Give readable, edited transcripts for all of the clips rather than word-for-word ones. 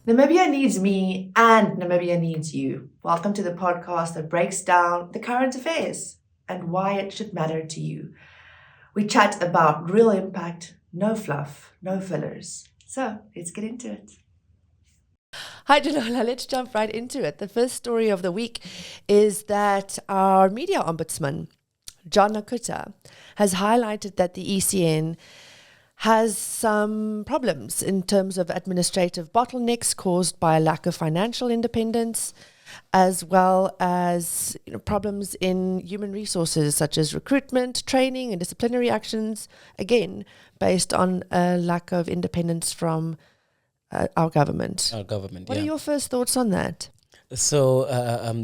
Namibia needs me and Namibia needs you. Welcome to the podcast that breaks down the current affairs and why it should matter to you. We chat about real impact, no fluff, no fillers. So let's get into it. Hi, Janola. Let's jump right into it. The first story of the week is that our media ombudsman, John Nakuta, has highlighted that the ECN has some problems in terms of administrative bottlenecks caused by a lack of financial independence, as well as problems in human resources such as recruitment, training, and disciplinary actions, again, based on a lack of independence from our government. What are your first thoughts on that? So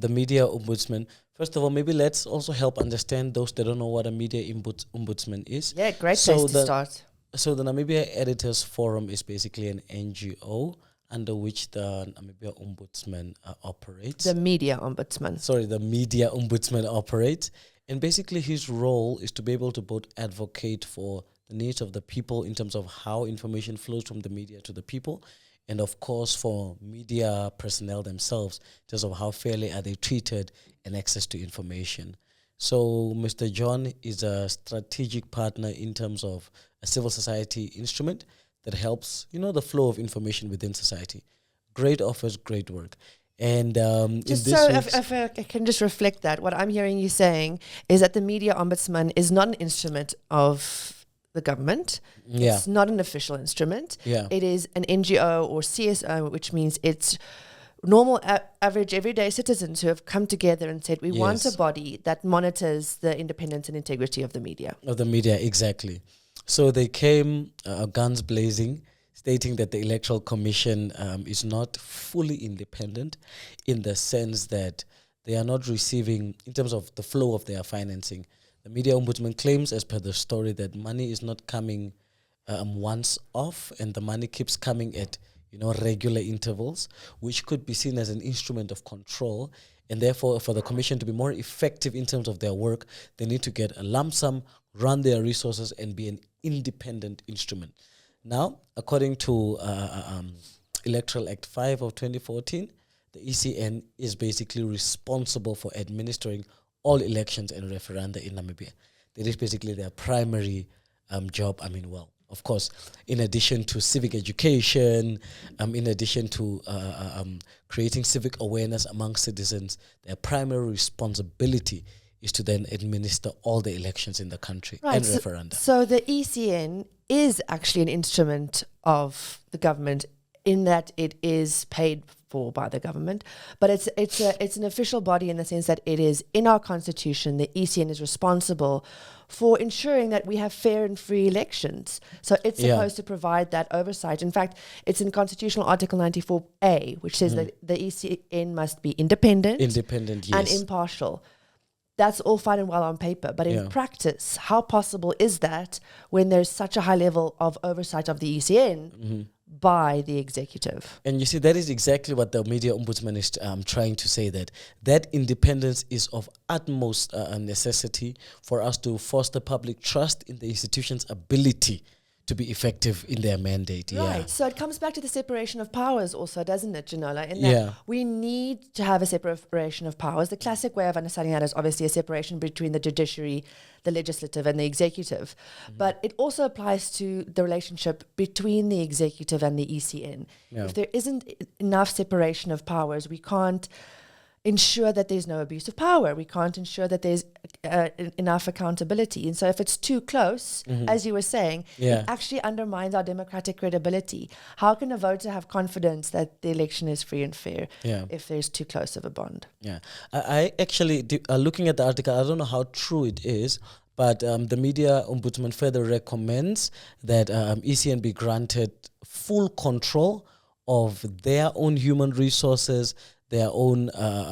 the media ombudsman, first of all, maybe let's also help understand those that don't know what a media ombudsman is. Yeah, great place to start. So the Namibia Editors Forum is basically an NGO under which the Namibia Ombudsman operates. The media ombudsman. Sorry, the media ombudsman operates. And basically his role is to be able to both advocate for the needs of the people in terms of how information flows from the media to the people, and of course for media personnel themselves in terms of how fairly are they treated and access to information. So Mr. John is a strategic partner in terms of a civil society instrument that helps, the flow of information within society. Great office, great work. And just so if I can just reflect that, what I'm hearing you saying is that the media ombudsman is not an instrument of the government. Yeah. It's not an official instrument. Yeah. It is an NGO or CSO, which means it's normal, average, everyday citizens who have come together and said, we want a body that monitors the independence and integrity of the media. Of the media, exactly. So they came guns blazing, stating that the Electoral Commission is not fully independent in the sense that they are not receiving, in terms of the flow of their financing. The media ombudsman claims, as per the story, that money is not coming once off, and the money keeps coming at regular intervals, which could be seen as an instrument of control. And therefore, for the commission to be more effective in terms of their work, they need to get a lump sum, run their resources, and be an independent instrument. Now, according to Electoral Act 5 of 2014, the ECN is basically responsible for administering all elections and referenda in Namibia. That is basically their primary job. Of course, in addition to civic education, in addition to creating civic awareness among citizens, their primary responsibility is to then administer all the elections in the country and referenda. So the ECN is actually an instrument of the government in that it is paid for by the government, but it's an official body in the sense that it is in our constitution. The ECN is responsible for ensuring that we have fair and free elections. So it's supposed to provide that oversight. In fact, it's in Constitutional Article 94A, which says that the ECN must be independent, and impartial. That's all fine and well on paper, but in practice, how possible is that when there's such a high level of oversight of the ECN by the executive? And you see, that is exactly what the media ombudsman is trying to say, that independence is of utmost necessity for us to foster public trust in the institution's ability to be effective in their mandate. Right. So it comes back to the separation of powers also, doesn't it, Janola? In that we need to have a separation of powers. The classic way of understanding that is obviously a separation between the judiciary, the legislative, and the executive. But it also applies to the relationship between the executive and the ECN. If there isn't enough separation of powers, we can't ensure that there's no abuse of power. We can't ensure that there's enough accountability. And so if it's too close, as you were saying, it actually undermines our democratic credibility. How can a voter have confidence that the election is free and fair if there's too close of a bond? Yeah, I actually, looking at the article, I don't know how true it is, but the media ombudsman further recommends that ECN be granted full control of their own human resources, their own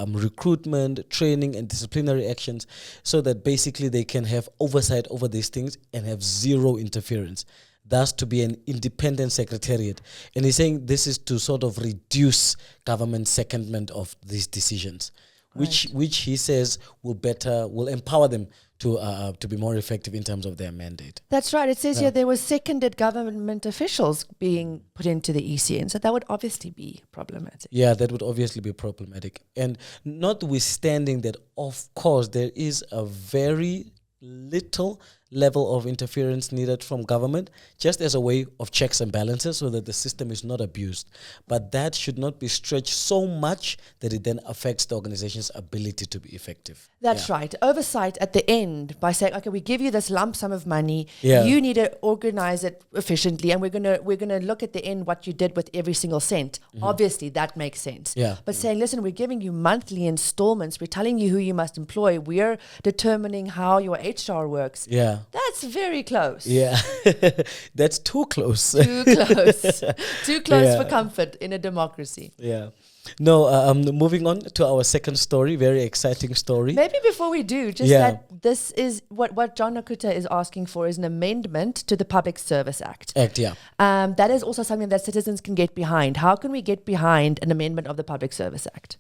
recruitment, training, and disciplinary actions, so that basically they can have oversight over these things and have zero interference. Thus, to be an independent secretariat. And he's saying this is to sort of reduce government secondment of these decisions, which he says will empower them to be more effective in terms of their mandate. That's right. It says here there were seconded government officials being put into the ECN, so that would obviously be problematic. Yeah, that would obviously be problematic. And notwithstanding that, of course, there is a very little level of interference needed from government, just as a way of checks and balances so that the system is not abused. But that should not be stretched so much that it then affects the organization's ability to be effective. That's right. Oversight at the end by saying, okay, we give you this lump sum of money. Yeah. You need to organize it efficiently, and we're gonna look at the end what you did with every single cent. Obviously, that makes sense. Yeah. But saying, listen, we're giving you monthly installments. We're telling you who you must employ. We're determining how your HR works. Yeah. That's very close. Yeah. That's too close. Too close. Too close Yeah. for comfort in a democracy. Yeah. No, moving on to our second story, very exciting story. Maybe before we do, just Yeah. that this is what John Nakuta is asking for is an amendment to the Public Service Act. Yeah. That is also something that citizens can get behind. How can we get behind an amendment of the Public Service Act?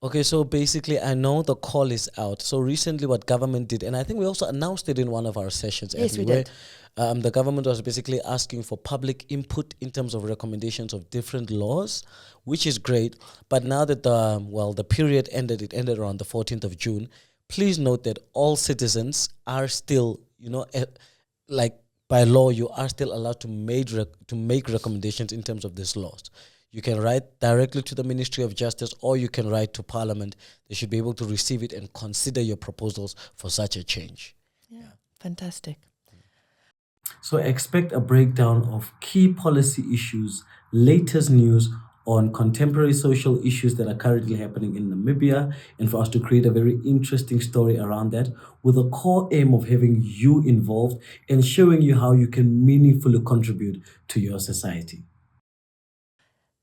Okay, so basically, I know the call is out. So recently what government did, and I think we also announced it in one of our sessions. Yes, we where, did. The government was basically asking for public input in terms of recommendations of different laws, which is great. But now that the period ended, it ended around the 14th of June. Please note that all citizens are still, like by law, you are still allowed to make recommendations in terms of these laws. You can write directly to the Ministry of Justice, or you can write to Parliament. They should be able to receive it and consider your proposals for such a change. Yeah, fantastic. So expect a breakdown of key policy issues, latest news on contemporary social issues that are currently happening in Namibia, and for us to create a very interesting story around that, with a core aim of having you involved and showing you how you can meaningfully contribute to your society.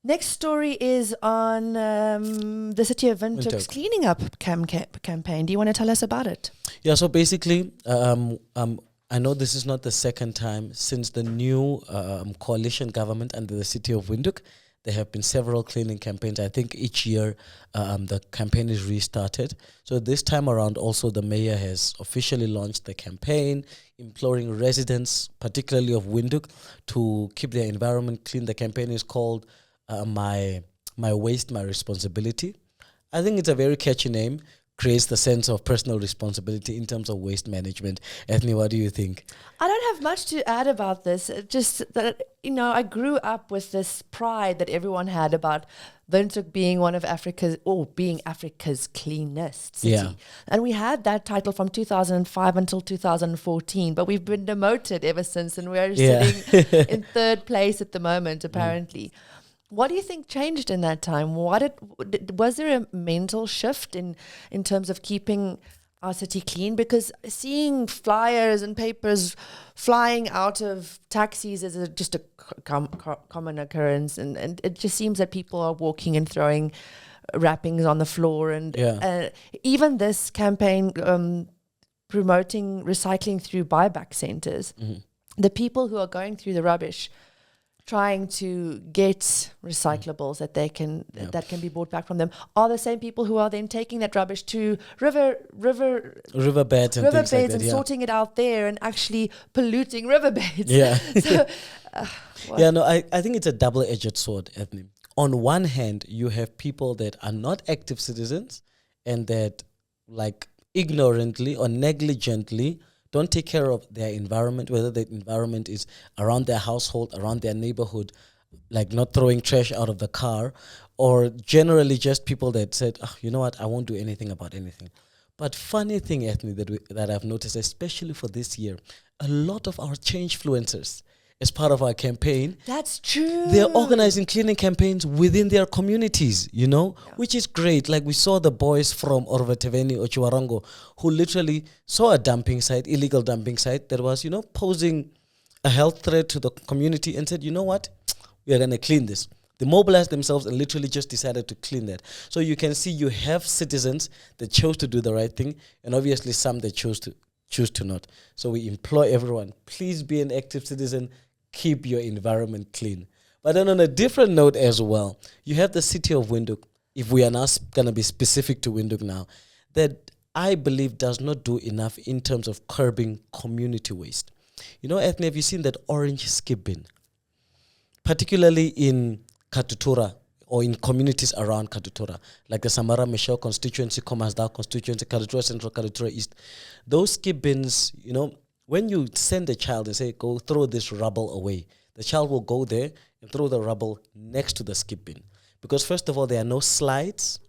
Next story is on the City of Windhoek's Windhoek. cleaning up campaign. Do you want to tell us about it? Yeah, so basically, I know this is not the second time since the new coalition government under the City of Windhoek. There have been several cleaning campaigns. I think each year the campaign is restarted. So this time around also the mayor has officially launched the campaign, imploring residents, particularly of Windhoek, to keep their environment clean. The campaign is called My Waste, My Responsibility. I think it's a very catchy name. Creates the sense of personal responsibility in terms of waste management. Ethne, what do you think? I don't have much to add about this. Just that, I grew up with this pride that everyone had about Windhoek being being Africa's cleanest city. Yeah. And we had that title from 2005 until 2014, but we've been demoted ever since, and we're sitting in third place at the moment, apparently. What do you think changed in that time? Was there a mental shift in terms of keeping our city clean? Because seeing flyers and papers flying out of taxis is just a common occurrence, and it just seems that people are walking and throwing wrappings on the floor. And even this campaign promoting recycling through buyback centers, the people who are going through the rubbish trying to get recyclables that they can that can be bought back from them are the same people who are then taking that rubbish to riverbeds and sorting it out there and actually polluting riverbeds. Yeah. So, I think it's a double-edged sword, Ethne. On one hand, you have people that are not active citizens and that ignorantly or negligently don't take care of their environment, whether the environment is around their household, around their neighborhood, like not throwing trash out of the car, or generally just people that said, you know what, I won't do anything about anything. But funny thing, Ethne, that I've noticed, especially for this year, a lot of our change influencers, as part of our campaign, that's true. They're organizing cleaning campaigns within their communities, which is great. Like we saw the boys from Orvateveni or Chiwarango who literally saw a illegal dumping site that was, posing a health threat to the community and said, you know what, we are going to clean this. They mobilized themselves and literally just decided to clean that. So you can see you have citizens that chose to do the right thing, and obviously some that choose to not. So we implore everyone, please be an active citizen, keep your environment clean. But then on a different note as well, you have the City of Windhoek, if we are now going to be specific to Windhoek now, that I believe does not do enough in terms of curbing community waste. You know, Ethne, have you seen that orange skip bin? Particularly in Katutura or in communities around Katutura, like the Samara Michelle constituency, Komasda constituency, Katutura Central, Katutura East. Those skip bins, you know, when you send a child and say, go throw this rubble away, the child will go there and throw the rubble next to the skip bin. Because first of all, there are no slides.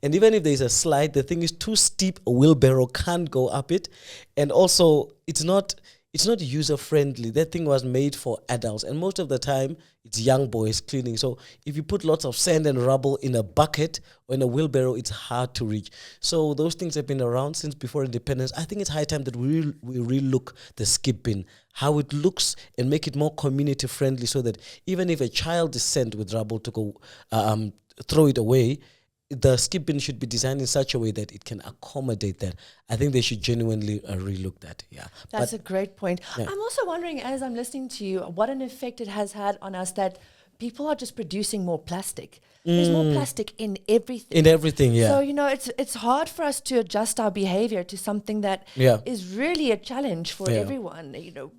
And even if there's a slide, the thing is too steep, a wheelbarrow can't go up it. And also, it's not user-friendly. That thing was made for adults. And most of the time, it's young boys cleaning. So if you put lots of sand and rubble in a bucket or in a wheelbarrow, it's hard to reach. So those things have been around since before independence. I think it's high time that we relook the skip bin, how it looks, and make it more community-friendly so that even if a child is sent with rubble to go throw it away, the skip bin should be designed in such a way that it can accommodate that. I think they should genuinely relook that. Yeah, that's a great point. Yeah. I'm also wondering, as I'm listening to you, what an effect it has had on us that people are just producing more plastic. There's more plastic in everything. In everything, yeah. So, you know, it's hard for us to adjust our behavior to something that is really a challenge for everyone. You know,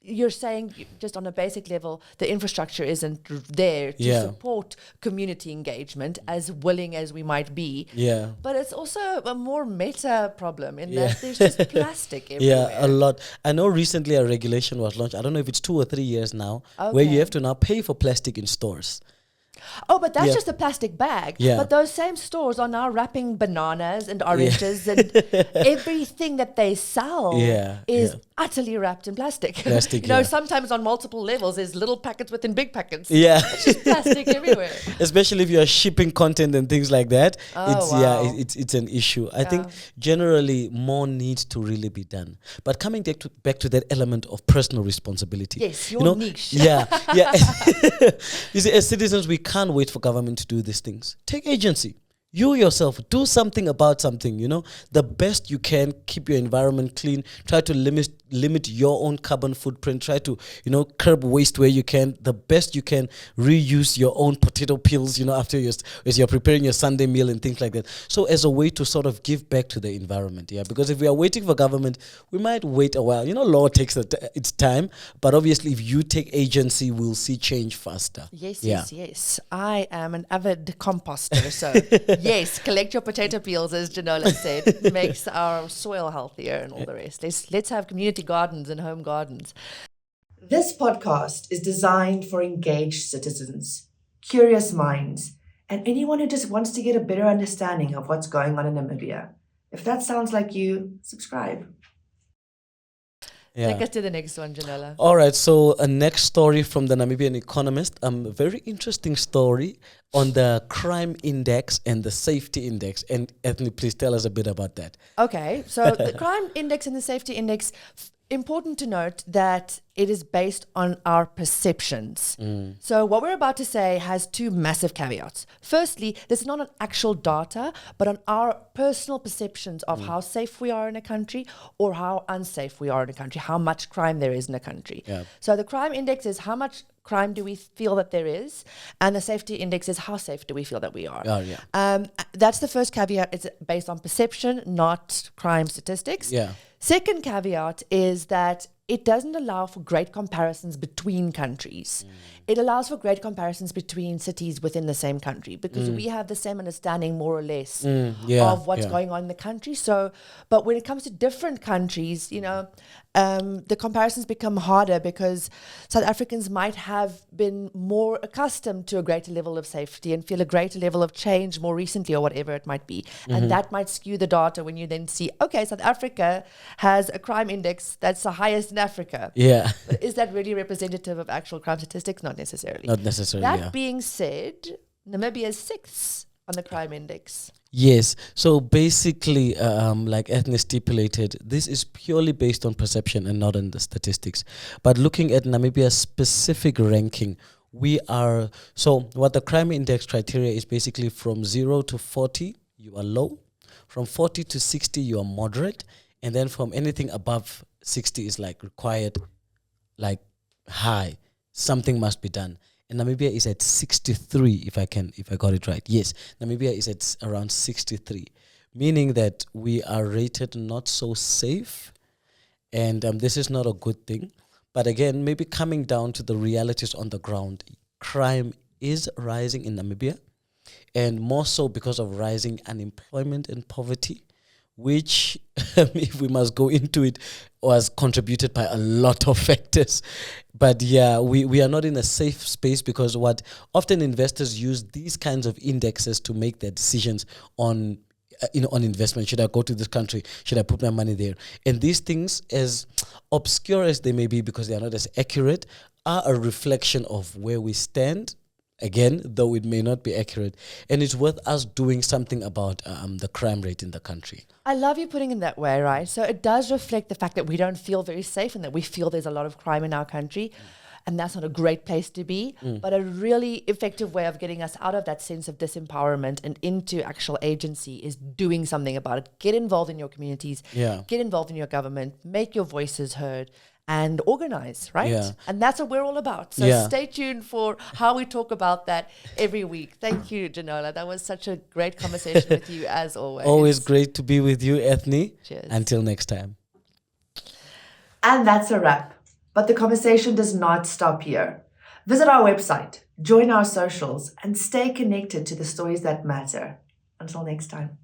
you're saying just on a basic level, the infrastructure isn't there to support community engagement as willing as we might be. Yeah. But it's also a more meta problem in that there's just plastic everywhere. Yeah, a lot. I know recently a regulation was launched. I don't know if it's 2 or 3 years now, where you have to now pay for plastic in stores. Oh, but that's just a plastic bag. Yeah. But those same stores are now wrapping bananas and oranges and everything that they sell is utterly wrapped in plastic. You know, sometimes on multiple levels, there's little packets within big packets. Yeah. It's just plastic everywhere. Especially if you are shipping content and things like that. It's an issue. I think generally more needs to really be done. But coming back to that element of personal responsibility. Yes, your niche. Yeah. You see, as citizens, we can't wait for government to do these things. Take agency. You yourself, do something about something, you know. The best you can, keep your environment clean. Try to limit your own carbon footprint. Try to, you know, curb waste where you can. The best you can, reuse your own potato peels, you know, after as you're preparing your Sunday meal and things like that. So as a way to sort of give back to the environment, because if we are waiting for government, we might wait a while. You know, law takes its time, but obviously if you take agency, we'll see change faster. Yes. I am an avid composter, so yes, collect your potato peels, as Janola said. It makes our soil healthier and all the rest. Let's have community gardens and home gardens. This podcast is designed for engaged citizens, curious minds, and anyone who just wants to get a better understanding of what's going on in Namibia. If that sounds like you, subscribe. Take us to the next one, Janola. All right, so a next story from the Namibian Economist. A very interesting story on the crime index and the safety index. And Ethne, please tell us a bit about that. Okay, so the crime index and the safety index, important to note that it is based on our perceptions. So what we're about to say has 2 massive caveats. Firstly, this is not on actual data, but on our personal perceptions of how safe we are in a country or how unsafe we are in a country, how much crime there is in a country. So the crime index is how much crime do we feel that there is, and the safety index is how safe do we feel that we are. That's the first caveat. It's based on perception, not crime statistics. Second caveat is that it doesn't allow for great comparisons between countries. It allows for great comparisons between cities within the same country because we have the same understanding more or less of what's going on in the country. So, but when it comes to different countries, you know, the comparisons become harder because South Africans might have been more accustomed to a greater level of safety and feel a greater level of change more recently or whatever it might be. And that might skew the data when you then see, okay, South Africa has a crime index that's the highest in Africa. But is that really representative of actual crime statistics? Not necessarily. Not necessarily, That being said, Namibia is 6th on the crime index. Yes. So basically, like Ethne stipulated, this is purely based on perception and not on the statistics. But looking at Namibia's specific ranking, we are... So what the crime index criteria is basically from 0 to 40, you are low. From 40 to 60, you are moderate. And then from anything above 60 is like required, like high. Something must be done. And Namibia is at 63, if I got it right. Yes, Namibia is at around 63, meaning that we are rated not so safe. And this is not a good thing. But again, maybe coming down to the realities on the ground, crime is rising in Namibia, and more so because of rising unemployment and poverty, which, if we must go into it, was contributed by a lot of factors. But yeah, we are not in a safe space, because what often investors use these kinds of indexes to make their decisions on on investment. Should I go to this country? Should I put my money there? And these things, as obscure as they may be because they are not as accurate, are a reflection of where we stand. Again, though it may not be accurate, and it's worth us doing something about the crime rate in the country. I love you putting it that way, right? So it does reflect the fact that we don't feel very safe and that we feel there's a lot of crime in our country. And that's not a great place to be, but a really effective way of getting us out of that sense of disempowerment and into actual agency is doing something about it. Get involved in your communities, get involved in your government, make your voices heard, and organize, right? Yeah. And that's what we're all about. So stay tuned for how we talk about that every week. Thank you, Janola. That was such a great conversation with you, as always. Always great to be with you, Ethne. Cheers. Until next time. And that's a wrap. But the conversation does not stop here. Visit our website, join our socials, and stay connected to the stories that matter. Until next time.